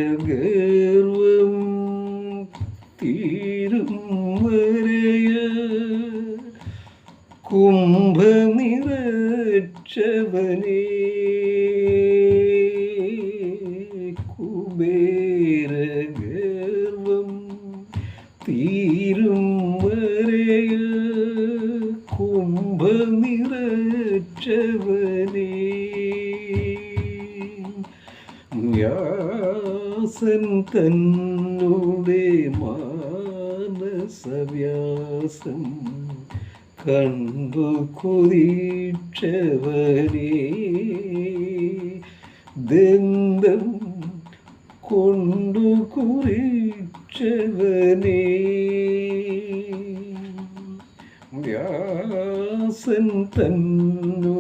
കുബേരഗർവം തീരും വരെയ കുംഭനിറച്ചവനേ കുബേരഗർവം തീരും വരെയ കുംഭനിറച്ചവനേ വ്യാസൻ തന്നുടെ മാനസവ്യാസം കണ്ടു കൊതിച്ചവനേ ദന്തം കൊണ്ടു കുറിച്ചവനേ വ്യാസൻ തന്നു